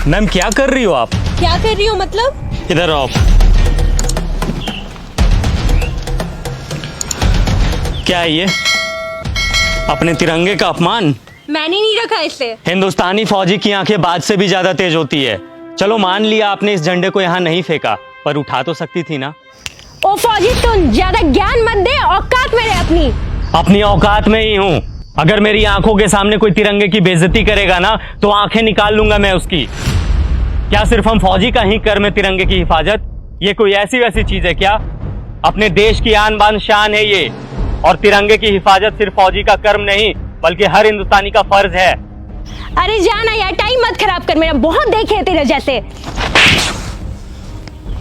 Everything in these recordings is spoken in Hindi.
मैम क्या कर रही हो आप? क्या कर रही हो मतलब? इधर आओ। क्या है ये? अपने तिरंगे का अपमान। मैंने नहीं रखा इसे। हिंदुस्तानी फौजी की आंखें बाज से भी ज्यादा तेज होती है। चलो मान लिया आपने इस झंडे को यहाँ नहीं फेंका, पर उठा तो सकती थी ना। ओ फौजी तुम ज्यादा ज्ञान मत दे, औकात में रह अपनी औकात में ही हूँ। अगर मेरी आंखों के सामने कोई तिरंगे की बेइज्जती करेगा ना तो आंखें निकाल लूंगा मैं उसकी। क्या सिर्फ हम फौजी का ही कर्म है तिरंगे की हिफाजत? ये कोई ऐसी वैसी चीज है क्या? अपने देश की आन बान शान है ये, और तिरंगे की हिफाजत सिर्फ फौजी का कर्म नहीं बल्कि हर हिंदुस्तानी का फर्ज है। अरे जाना यार, टाइम मत खराब कर मेरा, बहुत देखे हैं तेरे जैसे।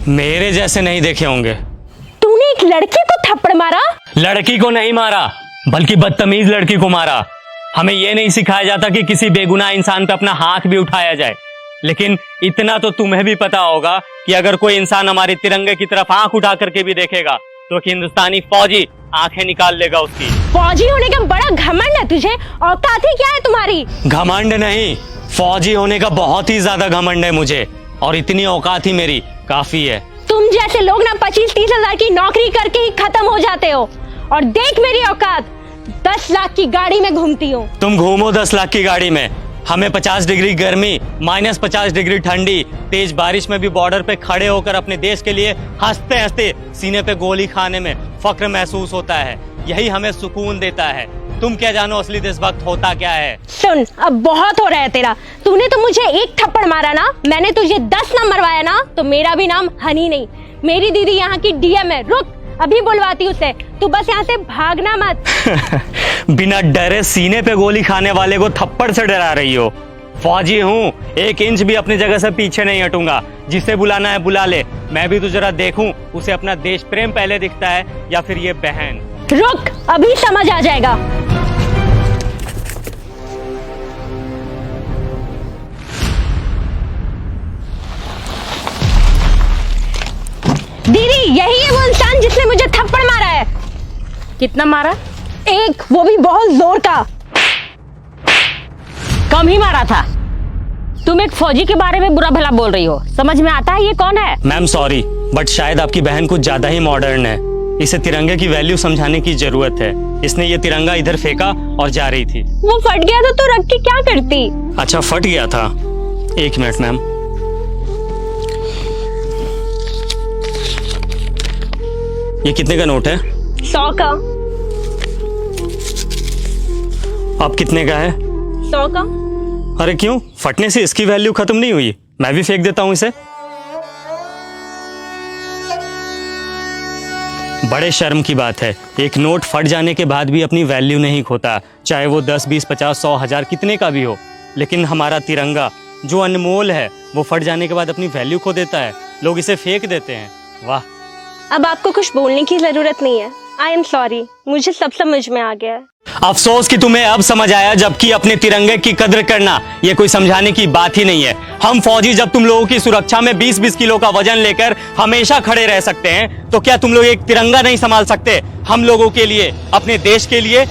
मेरे जैसे नहीं देखे होंगे। तूने एक लड़की को थप्पड़ मारा? लड़की को नहीं मारा बल्कि बदतमीज लड़की को मारा। हमें यह नहीं सिखाया जाता कि किसी बेगुनाह इंसान पे अपना हाथ भी उठाया जाए, लेकिन इतना तो तुम्हें भी पता होगा कि अगर कोई इंसान हमारे तिरंगे की तरफ आंख उठा करके भी देखेगा तो हिंदुस्तानी फौजी आंखें निकाल लेगा उसकी। फौजी होने का बड़ा घमंड है तुझे, औकात ही क्या है तुम्हारी? घमंड नहीं, फौजी होने का बहुत ही ज्यादा घमंड है मुझे, और इतनी औकात ही मेरी काफी है। तुम जैसे लोग ना 25-30 हजार की नौकरी करके ही खत्म हो जाते हो, और देख मेरी औकात, 10 लाख की गाड़ी में घूमती हूँ। तुम घूमो 10 लाख की गाड़ी में, हमें 50 डिग्री गर्मी, -50 डिग्री ठंडी, तेज बारिश में भी बॉर्डर पे खड़े होकर अपने देश के लिए हंसते हंसते सीने पे गोली खाने में फक्र महसूस होता है। यही हमें सुकून देता है। तुम क्या जानो असली देशभक्त होता क्या है? सुन, अब बहुत हो रहा है तेरा। तूने तो मुझे एक थप्पड़ मारा ना, मैंने तुझे 10 ना मरवाया ना, तो मेरा भी नाम हनी नहीं। मेरी दीदी यहाँ की डीएम है। रुक, अभी बुलवाती उसे। तू बस यहाँ से भागना मत। बिना डरे सीने पे गोली खाने वाले को थप्पड़ से डरा रही हो? फौजी हूँ, 1 इंच भी अपनी जगह से पीछे नहीं हटूंगा। जिसे बुलाना है बुला ले। मैं भी तो जरा देखूं उसे अपना देश प्रेम पहले दिखता है या फिर ये बहन। रुक, अभी समझ आ जाएगा। दीदी, यही है वो इंसान जिसने मुझे थप्पड़ मारा है। कितना मारा? एक, वो भी बहुत जोर का। कम ही मारा था। तुम एक फौजी के बारे में बुरा भला बोल रही हो, समझ में आता है ये कौन है? मैम सॉरी, बट शायद आपकी बहन कुछ ज्यादा ही मॉडर्न है। इसे तिरंगे की वैल्यू समझाने की जरूरत है। इसने ये तिरंगा इधर फेंका और जा रही थी। वो फट गया तो तू रख के क्या करती? अच्छा, फट गया था। 1 मिनट मैम। ये कितने का नोट है? 100 का। अब कितने का है? 100 का। अरे क्यों, फटने से इसकी वैल्यू खत्म नहीं हुई? मैं भी फेंक देता हूं इसे। बड़े शर्म की बात है, एक नोट फट जाने के बाद भी अपनी वैल्यू नहीं खोता, चाहे वो 10, 20, 50, 100, 1000 कितने का भी हो। लेकिन हमारा तिरंगा जो अनमोल है वो फट जाने के बाद अपनी वैल्यू खो देता है। लोग इसे फेंक देते हैं। वाह। अब आपको कुछ बोलने की जरूरत नहीं है। आई एम सॉरी, मुझे सब समझ में आ गया है। अफसोस कि तुम्हें अब समझ आया, जबकि अपने तिरंगे की कद्र करना ये कोई समझाने की बात ही नहीं है। हम फौजी जब तुम लोगों की सुरक्षा में 20-20 किलो का वजन लेकर हमेशा खड़े रह सकते हैं, तो क्या तुम लोग एक तिरंगा नहीं संभाल सकते हम लोगों के लिए, अपने देश के लिए?